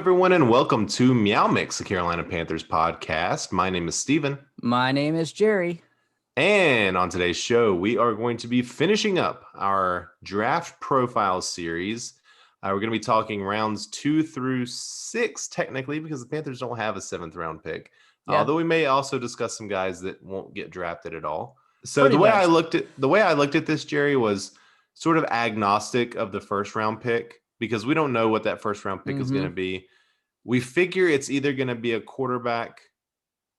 everyone, and welcome to MeowMix, the Carolina Panthers podcast. My name is Steven. My name is Jerry. And on today's show, we are going to be finishing up our draft profile series. We're going to be talking rounds 2 through 6, technically, because the Panthers don't have a 7th round pick. Yeah. Although we may also discuss some guys that won't get drafted at all. So the way I looked at this, Jerry, was sort of agnostic of the first round pick, because we don't know what that first round pick is going to be. We figure it's either going to be a quarterback,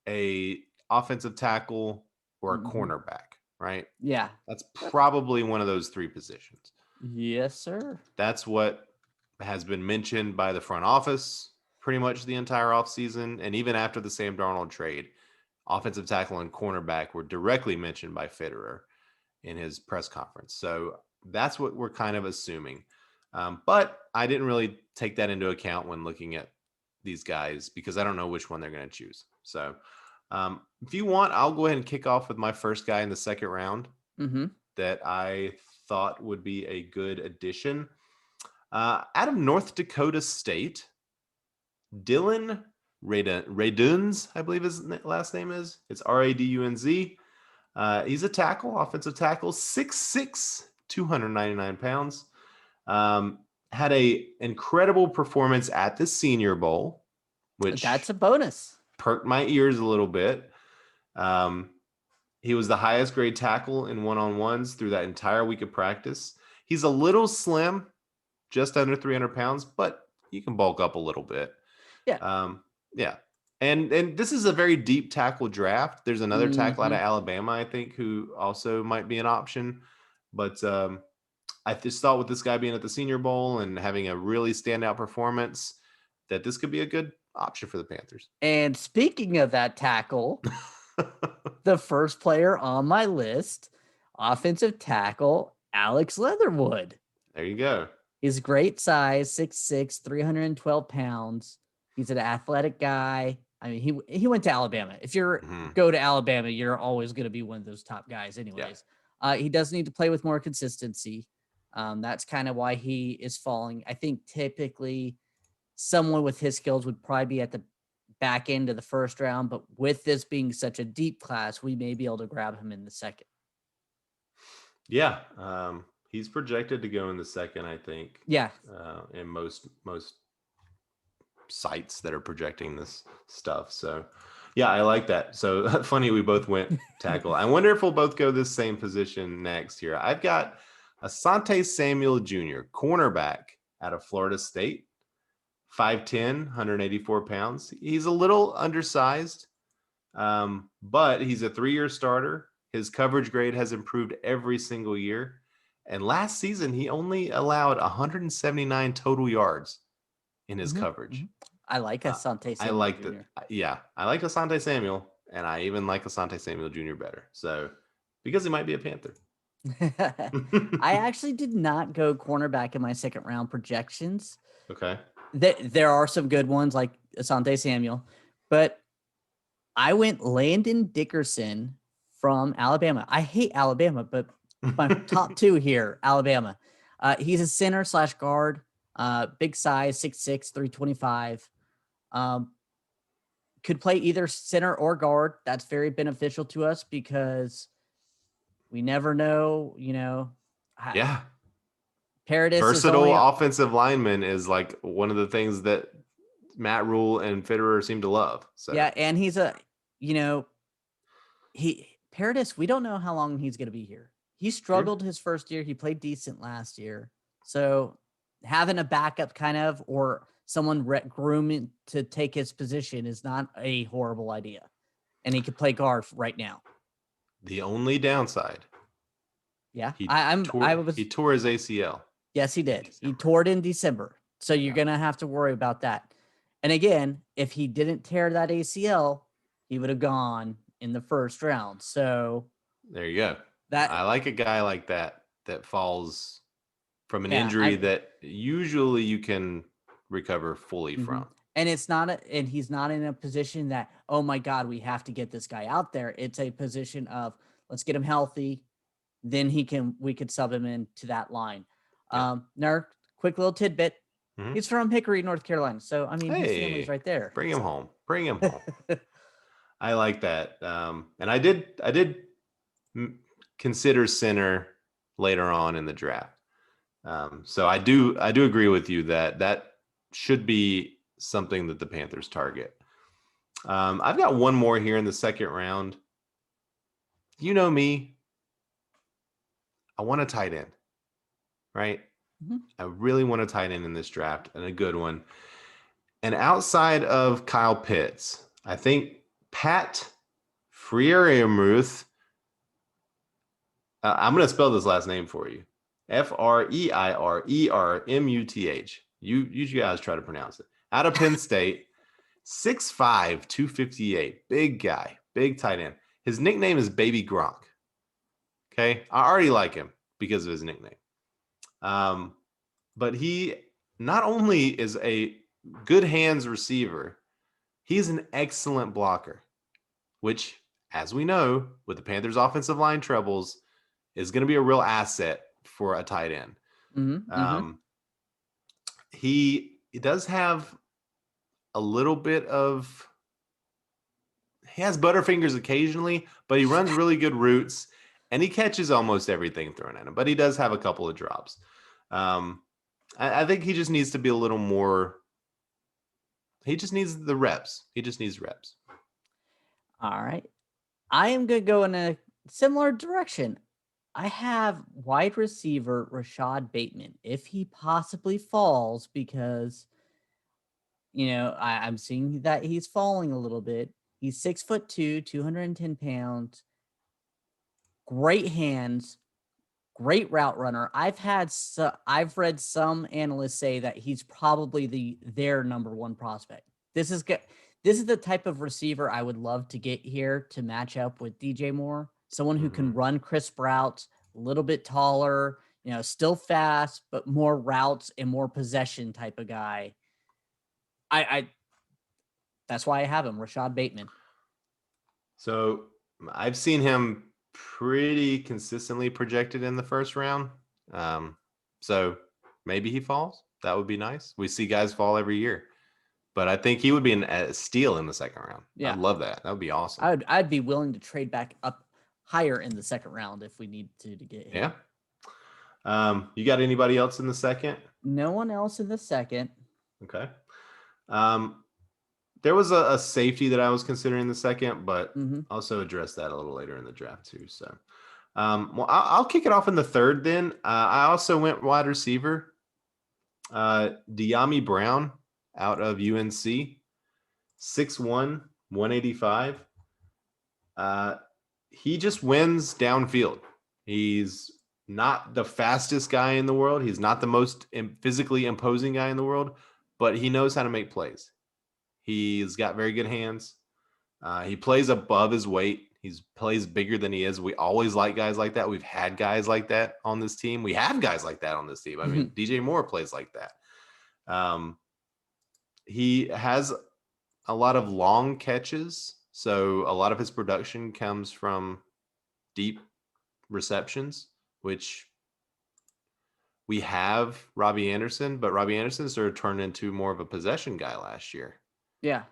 a offensive tackle, or a cornerback, right? Yeah. That's probably one of those 3 positions. Yes, sir. That's what has been mentioned by the front office pretty much the entire offseason. And even after the Sam Darnold trade, offensive tackle and cornerback were directly mentioned by Fitterer in his press conference. So that's what we're kind of assuming. But I didn't really take that into account when looking at these guys because I don't know which one they're going to choose. So if you want, I'll go ahead and kick off with my first guy in the second round that I thought would be a good addition. Out of North Dakota State, Dylan Raidunz, I believe his last name is. It's Radunz. He's a tackle, offensive tackle, 6'6", 299 pounds. Had a incredible performance at the Senior Bowl, which that's a bonus. Perked my ears a little bit. He was the highest grade tackle in one-on-ones through that entire week of practice. He's a little slim, just under 300 pounds, but you can bulk up a little bit. Yeah. Yeah. And this is a very deep tackle draft. There's another tackle out of Alabama, I think, who also might be an option. But I just thought with this guy being at the Senior Bowl and having a really standout performance, that this could be a good option for the Panthers. And speaking of that tackle, the first player on my list, offensive tackle, Alex Leatherwood. There you go. He's great size, 6'6", 312 pounds. He's an athletic guy. I mean, he went to Alabama. If you're go to Alabama, you're always going to be one of those top guys anyways. Yeah. He does need to play with more consistency. That's kind of why he is falling. I think typically someone with his skills would probably be at the back end of the first round, but with this being such a deep class, we may be able to grab him in the second. Yeah. He's projected to go in the second, I think. Yeah. In most sites that are projecting this stuff. So yeah, I like that. So funny, we both went tackle. I wonder if we'll both go this same position next year. I've got Asante Samuel Jr., cornerback out of Florida State, 5'10", 184 pounds. He's a little undersized, but he's a 3-year starter. His coverage grade has improved every single year. And last season, he only allowed 179 total yards in his coverage. I like Asante Samuel I like Jr. I like Asante Samuel, and I even like Asante Samuel Jr. better. So, because he might be a Panther. I actually did not go cornerback in my second round projections. Okay. There are some good ones like Asante Samuel, but I went Landon Dickerson from Alabama. I hate Alabama, but my top 2 here, Alabama. He's a center / guard, big size, 6'6", 325. Could play either center or guard. That's very beneficial to us because we never know, Yeah. Paradis versatile offensive lineman is like one of the things that Matt Rule and Fitterer seem to love. So yeah, and he's Paradis, we don't know how long he's going to be here. He struggled his first year. He played decent last year. So having a backup kind of, or someone grooming to take his position is not a horrible idea. And he could play guard right now. The only downside. Yeah. He tore his ACL. Yes, he did. He tore it in December. So you're going to have to worry about that. And again, if he didn't tear that ACL, he would have gone in the first round. So there you go. I like a guy like that falls from an injury that usually you can recover fully from. And he's not in a position that, oh my God, we have to get this guy out there. It's a position of let's get him healthy. Then we could sub him into that line. Now, quick little tidbit. Mhm. He's from Hickory, North Carolina. So, I mean, his family's Hey, right there. bring him home. Bring him home. I like that. And I did consider center later on in the draft. So I do agree with you that should be something that the Panthers target. I've got one more here in the second round. You know me. I want a tight end, right? Mm-hmm. I really want a tight end in this draft, and a good one. And outside of Kyle Pitts, I think Pat Freiermuth. I'm going to spell this last name for you. Freiermuth. You guys try to pronounce it. Out of Penn State, 6'5", 258. Big guy, big tight end. His nickname is Baby Gronk. Okay, I already like him because of his nickname. But he not only is a good hands receiver, he's an excellent blocker, which, as we know, with the Panthers' offensive line troubles, is going to be a real asset for a tight end. Mm-hmm. He does have a little bit of, he has butterfingers occasionally, but he runs really good routes and he catches almost everything thrown at him, but he does have a couple of drops. I think he just needs to be a little more, he just needs the reps. He just needs reps. All right. I am going to go in a similar direction. I have wide receiver Rashod Bateman, if he possibly falls, because, I'm seeing that he's falling a little bit. He's 6'2", 210 pounds, great hands, great route runner. I've read some analysts say that he's probably their number one prospect. This is good. This is the type of receiver I would love to get here to match up with DJ Moore. Someone who can run crisp routes, a little bit taller, still fast, but more routes and more possession type of guy. That's why I have him, Rashod Bateman. So I've seen him pretty consistently projected in the first round. So maybe he falls. That would be nice. We see guys fall every year. But I think he would be a steal in the second round. Yeah. I'd love that. That would be awesome. I'd be willing to trade back up higher in the second round if we need to get him. Yeah. You got anybody else in the second? No one else in the second. Okay. There was a safety that I was considering the second, but also address that a little later in the draft too. So, well, I'll kick it off in the third then. I also went wide receiver. Diami Brown out of UNC, 6'1", 185. He just wins downfield. He's not the fastest guy in the world. He's not the most physically imposing guy in the world, but he knows how to make plays. He's got very good hands. He plays above his weight. He plays bigger than he is. We always like guys like that. We've had guys like that on this team. We have guys like that on this team. I mean, DJ Moore plays like that. He has a lot of long catches. So a lot of his production comes from deep receptions, which we have Robbie Anderson, but Robbie Anderson sort of turned into more of a possession guy last year. Yeah.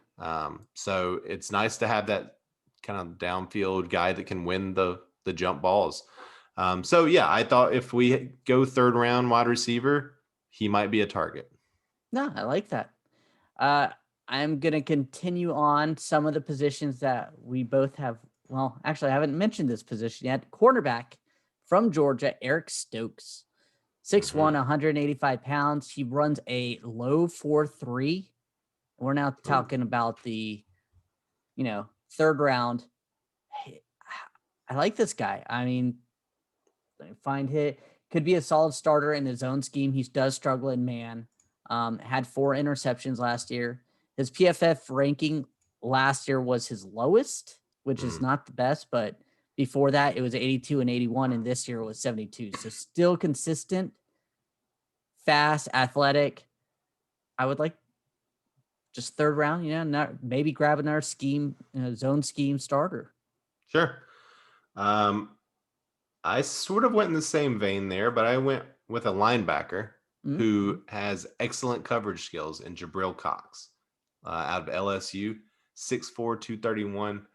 So it's nice to have that kind of downfield guy that can win the jump balls. So yeah, I thought if we go third round wide receiver, he might be a target. No, I like that. I'm going to continue on some of the positions that we both have. Well, actually, I haven't mentioned this position yet. Cornerback from Georgia, Eric Stokes, 6'1", 185 pounds. He runs a low 4.3. We're now talking about the, third round. I like this guy. I mean, find hit could be a solid starter in his own scheme. He does struggle in man. Had 4 interceptions last year. His PFF ranking last year was his lowest, which is not the best, but before that it was 82 and 81, and this year it was 72. So still consistent, fast, athletic. I would like just third round, maybe grab another scheme, zone scheme starter. Sure. I sort of went in the same vein there, but I went with a linebacker. who has excellent coverage skills, and Jabril Cox out of LSU, 6'4", 231.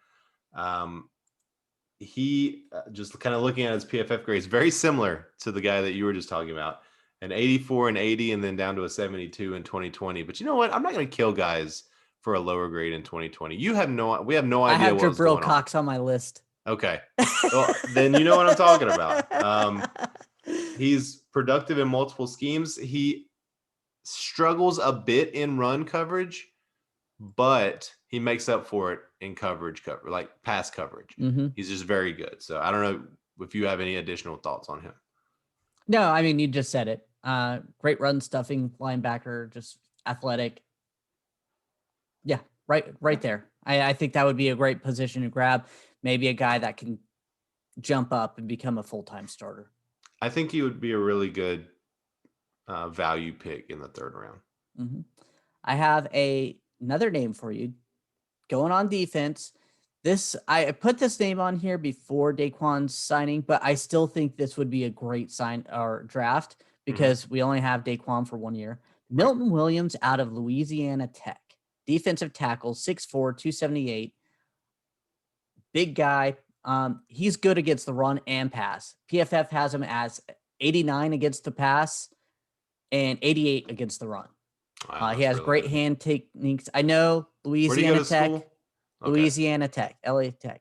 He just kind of looking at his PFF grades, very similar to the guy that you were just talking about, an 84 and 80, and then down to a 72 in 2020. But you know what? I'm not going to kill guys for a lower grade in 2020. We have no idea. I have what was Jabril going Cox on my list. Okay. Well, then you know what I'm talking about. He's productive in multiple schemes. He struggles a bit in run coverage, but he makes up for it in like pass coverage. He's just very good. So I don't know if you have any additional thoughts on him. No, I mean, you just said it. Great run stuffing linebacker, just athletic. Yeah, right there. I think that would be a great position to grab. Maybe a guy that can jump up and become a full-time starter. I think he would be a really good value pick in the third round. I have another name for you. Going on defense. I put this name on here before Daquan's signing, but I still think this would be a great sign or draft because we only have Daquan for 1 year. Milton Williams out of Louisiana Tech. Defensive tackle, 6'4", 278. Big guy. He's good against the run and pass. PFF has him as 89 against the pass and 88 against the run. Wow, he has really great good. hand techniques. I know Louisiana Tech. Okay. Louisiana Tech, LA Tech.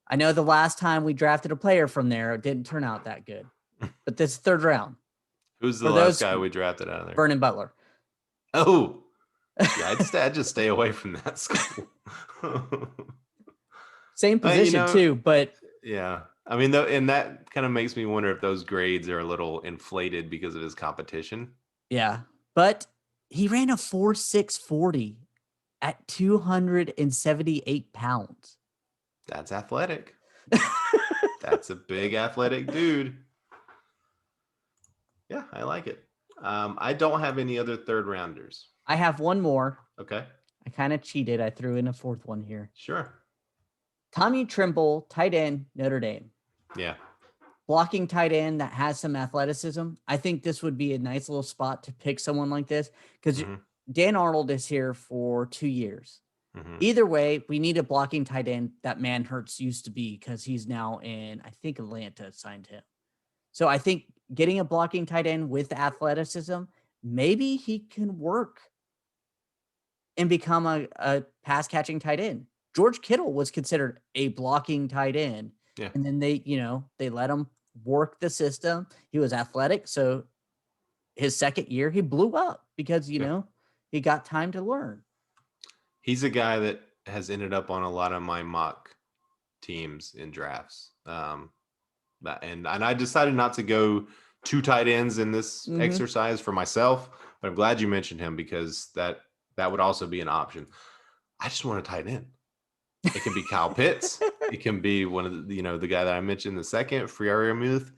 I know the last time we drafted a player from there, it didn't turn out that good. But this third round. Who's the last guy we drafted out of there? Vernon Butler. Oh, yeah, I'd just stay away from that school. Same position too, but yeah. I mean, and that kind of makes me wonder if those grades are a little inflated because of his competition. Yeah, but he ran a 4.6 40 at 278 pounds. That's athletic. That's a big athletic dude. Yeah, I like it. I don't have any other third rounders. I have one more. Okay. I kind of cheated. I threw in a fourth one here. Sure. Tommy Trimble, tight end, Notre Dame. Yeah. Blocking tight end that has some athleticism. I think this would be a nice little spot to pick someone like this because Dan Arnold is here for 2 years. Either way, we need a blocking tight end that Manhurts used to be because he's now in, I think Atlanta signed him. So I think getting a blocking tight end with athleticism, maybe he can work and become a pass catching tight end. George Kittle was considered a blocking tight end. Yeah. And then they let him work the system. He was athletic. So his second year, he blew up because, he got time to learn. He's a guy that has ended up on a lot of my mock teams in drafts. And I decided not to go 2 tight ends in this exercise for myself, but I'm glad you mentioned him because that would also be an option. I just want a tight end. It can be Kyle Pitts. It can be one of the, the guy that I mentioned in the second, Freiermuth,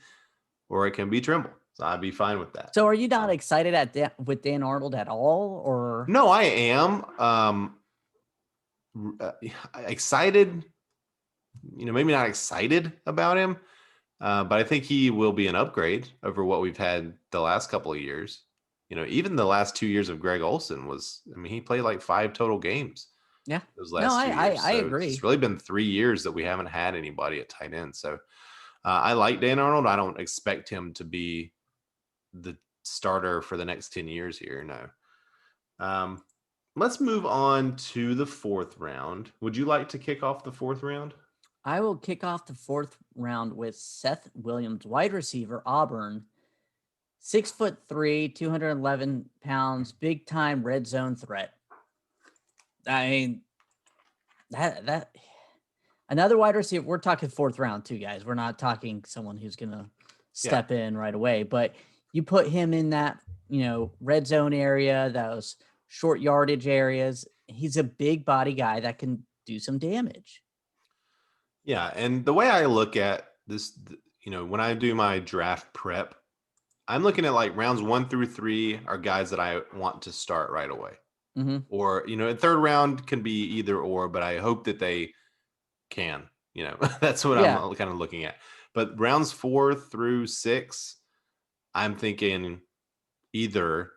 or it can be Trimble. So I'd be fine with that. So are you not excited with Dan Arnold at all, or? No, I am excited. Maybe not excited about him, but I think he will be an upgrade over what we've had the last couple of years. Even the last 2 years of Greg Olsen he played like 5 total games. Yeah. Those last 2 years. I agree. It's really been 3 years that we haven't had anybody at tight end. So I like Dan Arnold. I don't expect him to be the starter for the next 10 years here. No. Let's move on to the 4th round. Would you like to kick off the 4th round? I will kick off the 4th round with Seth Williams, wide receiver, Auburn, 6'3", 211 pounds, big time red zone threat. I mean, that another wide receiver. We're talking 4th round too, guys. We're not talking someone who's gonna step in right away. But you put him in that red zone area, those short yardage areas. He's a big body guy that can do some damage. Yeah, and the way I look at this, when I do my draft prep, I'm looking at like rounds 1 through 3 are guys that I want to start right away. Or, a 3rd round can be either or, but I hope that they can, that's what I'm kind of looking at. But rounds 4 through 6, I'm thinking either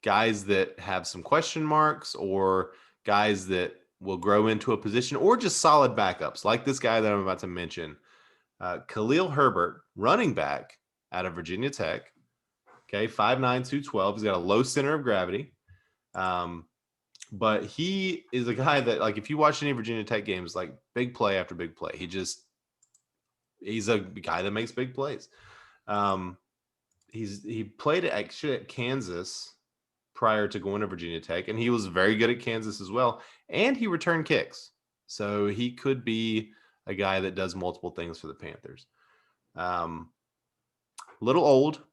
guys that have some question marks or guys that will grow into a position or just solid backups like this guy that I'm about to mention. Kahlil Herbert, running back out of Virginia Tech. Okay, 5'9", 212. He's got a low center of gravity. But he is a guy that, like, if you watch any Virginia Tech games, like big play after big play, he's a guy that makes big plays. He played actually at Kansas prior to going to Virginia Tech, and he was very good at Kansas as well. And he returned kicks. So he could be a guy that does multiple things for the Panthers. Little old.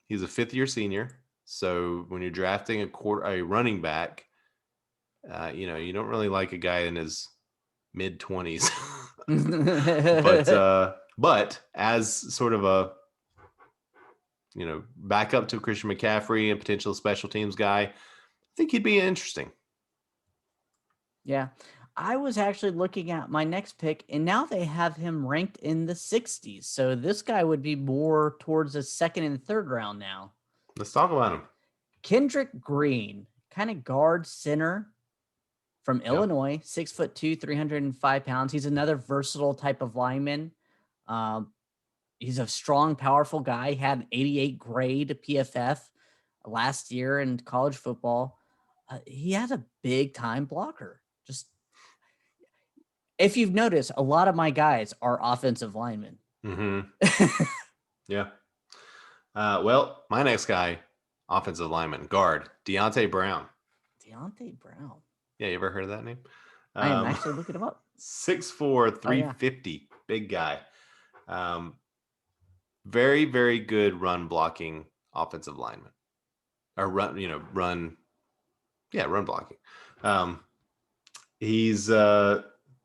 He's a fifth-year senior. So when you're drafting a running back, you don't really like a guy in his mid-20s. but as sort of a backup to Christian McCaffrey and potential special teams guy, I think he'd be interesting. Yeah. I was actually looking at my next pick, and now they have him ranked in the 60s. So this guy would be more towards the second and third round now. Let's talk about him. Kendrick Green, kind of guard center from Illinois, 6'2", 305 pounds. He's another versatile type of lineman. He's a strong, powerful guy. He had an 88 grade PFF last year in college football. He has a big time blocker. Just if you've noticed, a lot of my guys are offensive linemen. Mm-hmm. Yeah. Well, my next guy, offensive lineman, guard, Deontay Brown. Deontay Brown. Yeah, you ever heard of that name? I am actually looking him up. 6'4", 350, big guy. Very, very good run blocking offensive lineman. Or run blocking. He's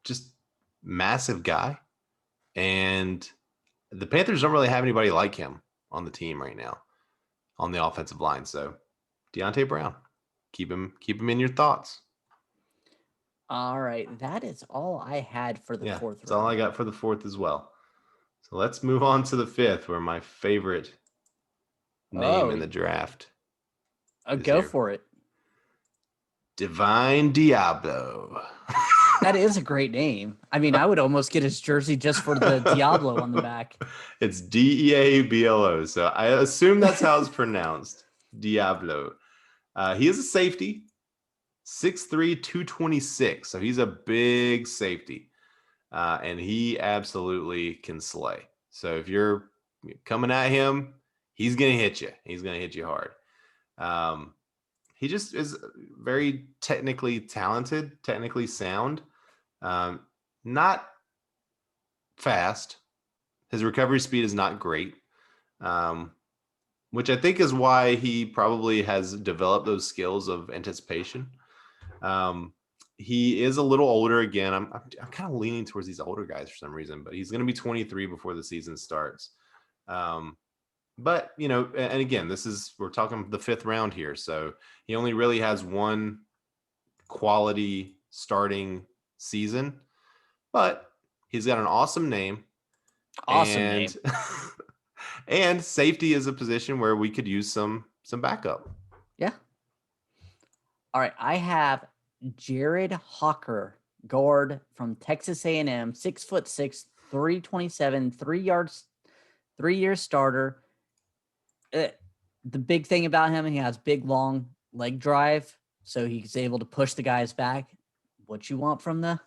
just massive guy. And the Panthers don't really have anybody like him on the team right now on the offensive line. So Deontay Brown, keep him in your thoughts. All right. That is all I had for the fourth. That's all I got for the fourth as well. So let's move on to the fifth, where my favorite name in the draft. Go for it. Divine Diablo. That is a great name. I mean, I would almost get his jersey just for the Diablo on the back. It's Deablo. So I assume that's how it's pronounced. Diablo. He is a safety. 6'3", 226. So he's a big safety. And he absolutely can slay. So if you're coming at him, he's going to hit you. He's going to hit you hard. He just is very technically talented, technically sound. Not fast. His recovery speed is not great, which I think is why he probably has developed those skills of anticipation. He is a little older again. I'm kind of leaning towards these older guys for some reason, but he's going to be 23 before the season starts. But, and again, we're talking the fifth round here. So he only really has one quality starting season, but he's got an awesome name. Name. And safety is a position where we could use some backup. Yeah. All right. I have Jared Hawker, guard from Texas A&M, 6'6", 327, 3-year starter. The big thing about him, he has big, long leg drive, so he's able to push the guys back. What you want from the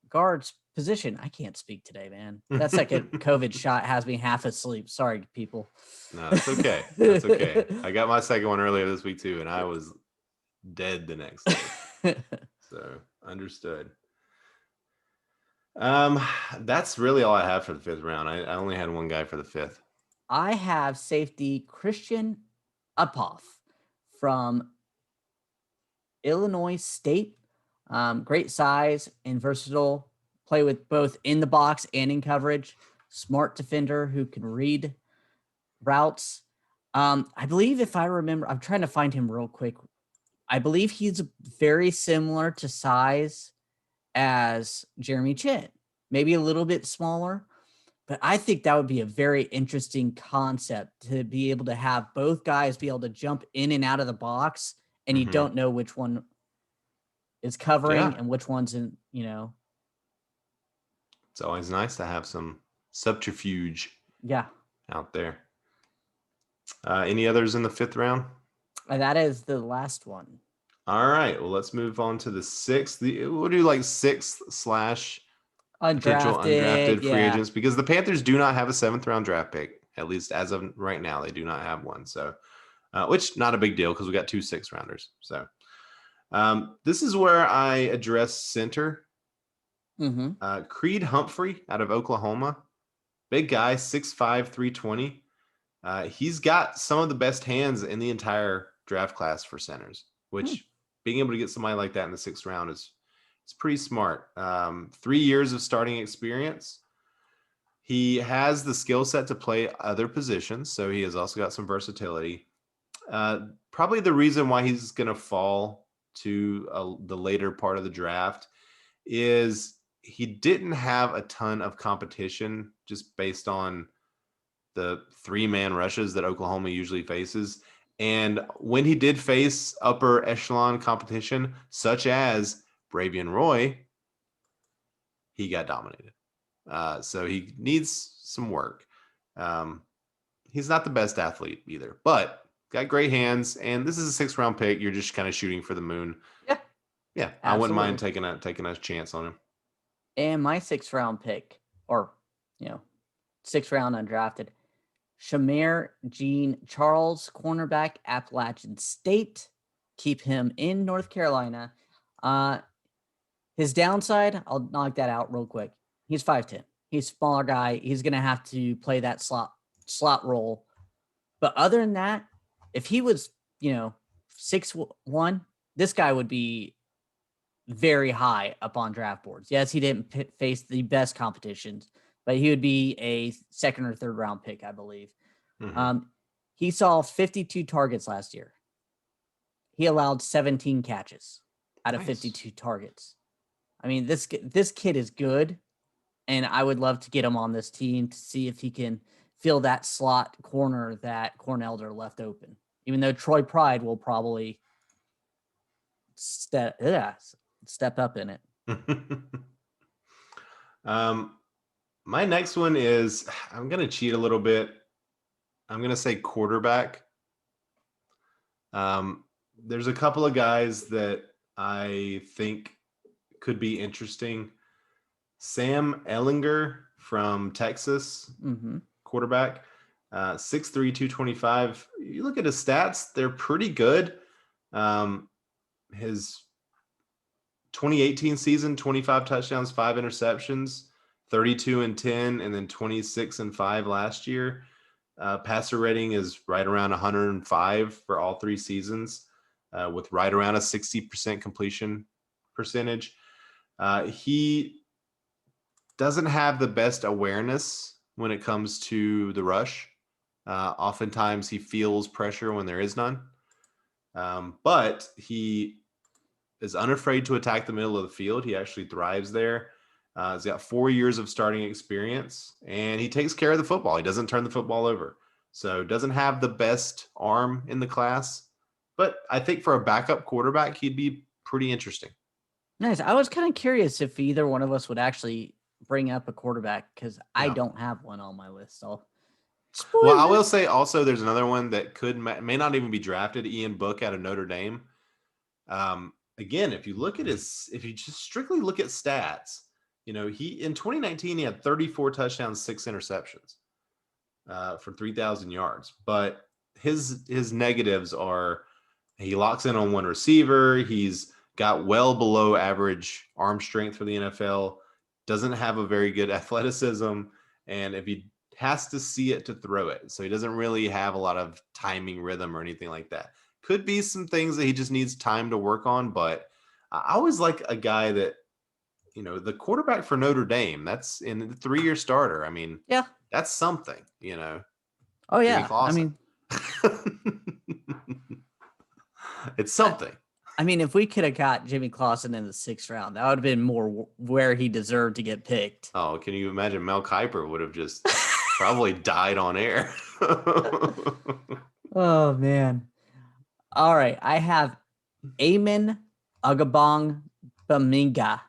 guards position? I can't speak today, man. That second COVID shot has me half asleep. Sorry, people. No, that's okay. That's okay. I got my second one earlier this week too, and I was dead the next day. So understood. That's really all I have for the fifth round. I only had one guy for the fifth. I have safety Christian Uphoff from Illinois State. Great size and versatile. Play with both in the box and in coverage. Smart defender who can read routes. I believe, if I remember, I'm trying to find him real quick. I believe he's very similar to size as Jeremy Chin, maybe a little bit smaller. But I think that would be a very interesting concept to be able to have both guys be able to jump in and out of the box, and you don't know which one is covering and which one's in, It's always nice to have some subterfuge out there. Any others in the 5th round? That is the last one. All right. Well, let's move on to the 6th. We'll do like 6/. Potential undrafted free agents, because the Panthers do not have a 7th round draft pick, at least as of right now. They do not have one. So, which not a big deal because we got 2 6 rounders. So, this is where I address center. Creed Humphrey out of Oklahoma, big guy, 6'5", 320. He's got some of the best hands in the entire draft class for centers, which being able to get somebody like that in the 6th round is pretty smart. 3 years of starting experience. He has the skill set to play other positions, so he has also got some versatility. Probably the reason why he's going to fall to the later part of the draft is he didn't have a ton of competition just based on the 3-man rushes that Oklahoma usually faces. And when he did face upper echelon competition, such as Bravion Roy, he got dominated. So he needs some work. He's not the best athlete either, but got great hands. And this is a 6th round pick. You're just kind of shooting for the moon. Yeah. Absolutely. I wouldn't mind taking a chance on him. And my 6th round pick, or 6th round undrafted, Chamar Charles, cornerback, Appalachian State. Keep him in North Carolina. His downside, I'll knock that out real quick. He's 5'10". He's a smaller guy. He's going to have to play that slot role. But other than that, if he was, 6'1", this guy would be very high up on draft boards. Yes, he didn't face the best competitions, but he would be a 2nd or 3rd round pick, I believe. He saw 52 targets last year. He allowed 17 catches out of 52 targets. I mean, this kid is good, and I would love to get him on this team to see if he can fill that slot corner that Cornelder left open, even though Troy Pride will probably step up in it. My next one is, I'm going to cheat a little bit. I'm going to say quarterback. There's a couple of guys that I think could be interesting. Sam Ehlinger from Texas, quarterback, 6'3", 225. You look at his stats, they're pretty good. His 2018 season, 25 touchdowns, 5 interceptions, 32-10, and then 26-5 last year. Passer rating is right around 105 for all 3 seasons, with right around a 60% completion percentage. He doesn't have the best awareness when it comes to the rush. Oftentimes he feels pressure when there is none. But he is unafraid to attack the middle of the field. He actually thrives there. He's got 4 years of starting experience, and he takes care of the football. He doesn't turn the football over. So doesn't have the best arm in the class. But I think for a backup quarterback, he'd be pretty interesting. Nice. I was kind of curious if either one of us would actually bring up a quarterback, because I don't have one on my list. So, well, I will say also there's another one that may not even be drafted, Ian Book out of Notre Dame. Again, if you just strictly look at stats, he in 2019 he had 34 touchdowns, 6 interceptions for 3,000 yards. But his negatives are he locks in on one receiver. He's got well below average arm strength for the NFL. Doesn't have a very good athleticism, and if he has to see it to throw it, so he doesn't really have a lot of timing, rhythm, or anything like that. Could be some things that he just needs time to work on, but I always like a guy that, the quarterback for Notre Dame, that's in the 3-year starter. I mean, that's something, Oh yeah. I mean, it's something. I mean, if we could have got Jimmy Clausen in the 6th round, that would have been more where he deserved to get picked. Oh, can you imagine? Mel Kiper would have just probably died on air. Oh, man. All right. I have Eamonn Ugbong Baminga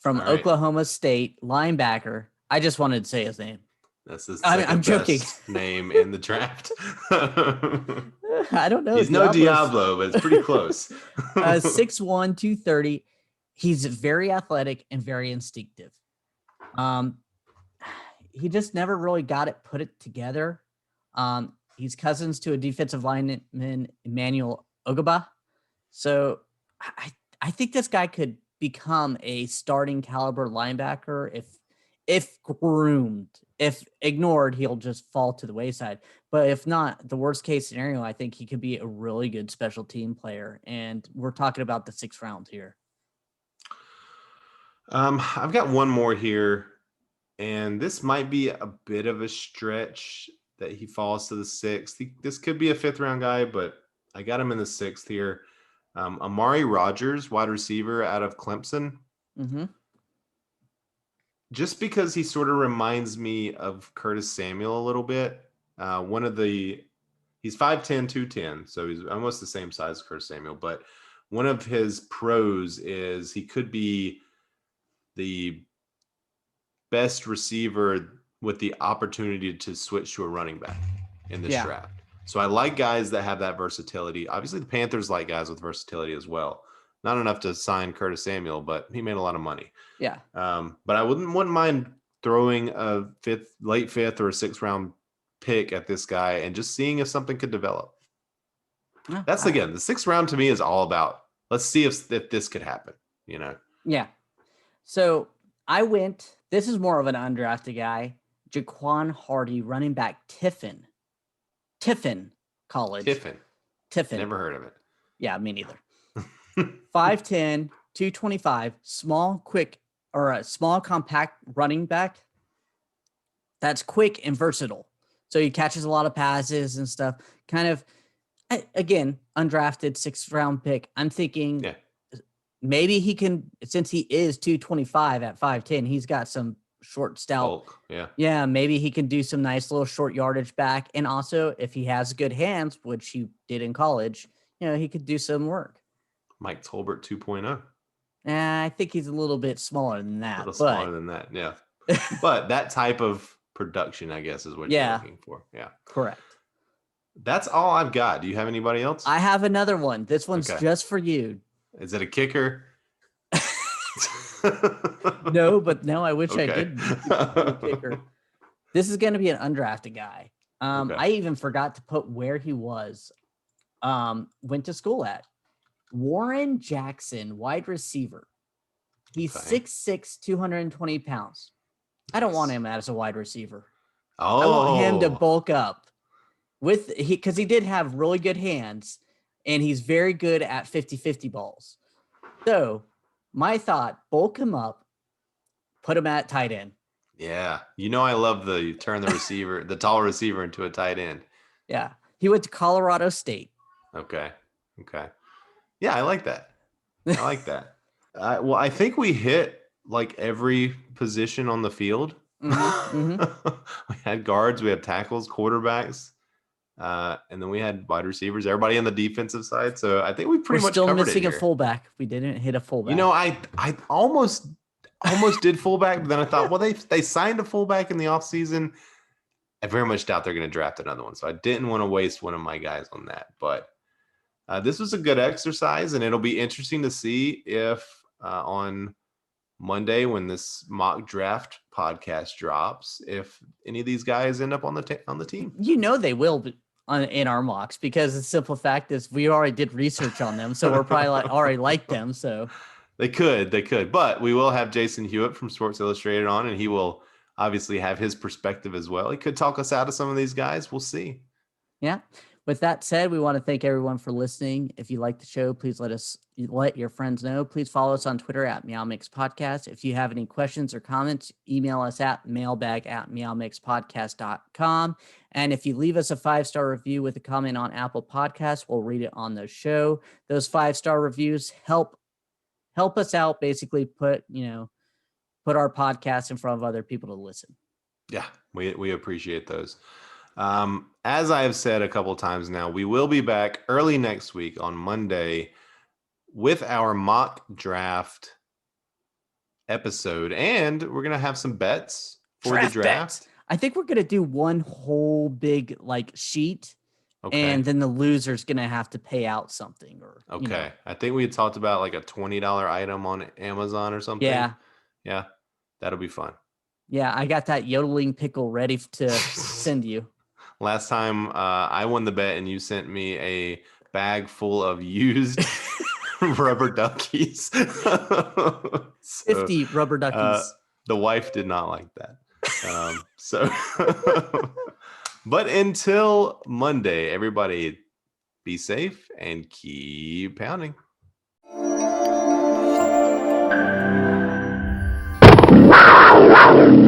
from Oklahoma State, linebacker. I just wanted to say his name. That's the I'm joking. Name in the draft. I don't know. He's no Diablo, but it's pretty close. 6'1", 230. He's very athletic and very instinctive. He just never really put it together. He's cousins to a defensive lineman, Emmanuel Ogba. So I think this guy could become a starting caliber linebacker if groomed. If ignored, he'll just fall to the wayside. But if not, the worst case scenario, I think he could be a really good special team player. And we're talking about the 6th round here. I've got one more here, and this might be a bit of a stretch that he falls to the 6th. This could be a 5th round guy, but I got him in the 6th here. Amari Rodgers, wide receiver out of Clemson. Mm-hmm. Just because he sort of reminds me of Curtis Samuel a little bit. He's 5'10", 210, so he's almost the same size as Curtis Samuel. But one of his pros is he could be the best receiver with the opportunity to switch to a running back in this draft. So I like guys that have that versatility. Obviously, the Panthers like guys with versatility as well. Not enough to sign Curtis Samuel, but he made a lot of money. Yeah. But I wouldn't mind throwing a late fifth or a 6th round pick at this guy and just seeing if something could develop. That's again, the 6th round to me is all about, let's see if this could happen, you know? Yeah. So this is more of an undrafted guy, Jaquan Hardy, running back, Tiffin College. Tiffin. Never heard of it. Yeah, me neither. 5'10", 225, small, compact running back. That's quick and versatile. So he catches a lot of passes and stuff. Kind of, again, undrafted 6th round pick. I'm thinking maybe he can, since he is 225 at 5'10", he's got some short stout. Bulk, yeah. Yeah, maybe he can do some nice little short yardage back. And also, if he has good hands, which he did in college, he could do some work. Mike Tolbert 2.0. I think he's a little bit smaller than that. Smaller than that, yeah. But that type of production, I guess, is what you're looking for. Yeah. Correct. That's all I've got. Do you have anybody else? I have another one. This one's just for you. Is it a kicker? No, I wish I did do a kicker. This is going to be an undrafted guy. I even forgot to put where he was. Went to school at. Warren Jackson, wide receiver. He's 6'6", 220 pounds. I don't want him as a wide receiver. I want him to bulk up because he did have really good hands, and he's very good at 50-50 balls. So my thought, bulk him up, put him at tight end. Yeah. I love turn the tall receiver into a tight end. Yeah. He went to Colorado State. Okay. Yeah, I like that. Well, I think we hit like every position on the field. Mm-hmm. We had guards, we had tackles, quarterbacks, and then we had wide receivers, everybody on the defensive side. So I think we pretty much covered it. We're still missing a fullback. We didn't hit a fullback. I almost did fullback, but then I thought, well, they signed a fullback in the offseason. I very much doubt they're going to draft another one. So I didn't want to waste one of my guys on that. But this was a good exercise, and it'll be interesting to see if on Monday, when this mock draft podcast drops, if any of these guys end up on the team. They will be in our mocks, because the simple fact is we already did research on them, so we're probably already like them. So they could, but we will have Jason Hewitt from Sports Illustrated on, and he will obviously have his perspective as well. He could talk us out of some of these guys. We'll see. Yeah. With that said, we want to thank everyone for listening. If you like the show, please let your friends know. Please follow us on Twitter at MeowMix Podcast. If you have any questions or comments, email us at mailbag@meowmixpodcast.com. And if you leave us a 5-star review with a comment on Apple Podcasts, we'll read it on the show. Those 5-star reviews help us out, basically put our podcast in front of other people to listen. Yeah, we appreciate those. As I have said a couple times now, we will be back early next week on Monday with our mock draft episode, and we're gonna have some bets for the draft. Bets. I think we're gonna do one whole big sheet, and then the loser's gonna have to pay out something. I think we had talked about like a $20 item on Amazon or something. Yeah, that'll be fun. Yeah, I got that yodeling pickle ready to send you. Last time I won the bet and you sent me a bag full of used rubber duckies. 50 rubber duckies. The wife did not like that. But until Monday, everybody be safe and keep pounding. Wow.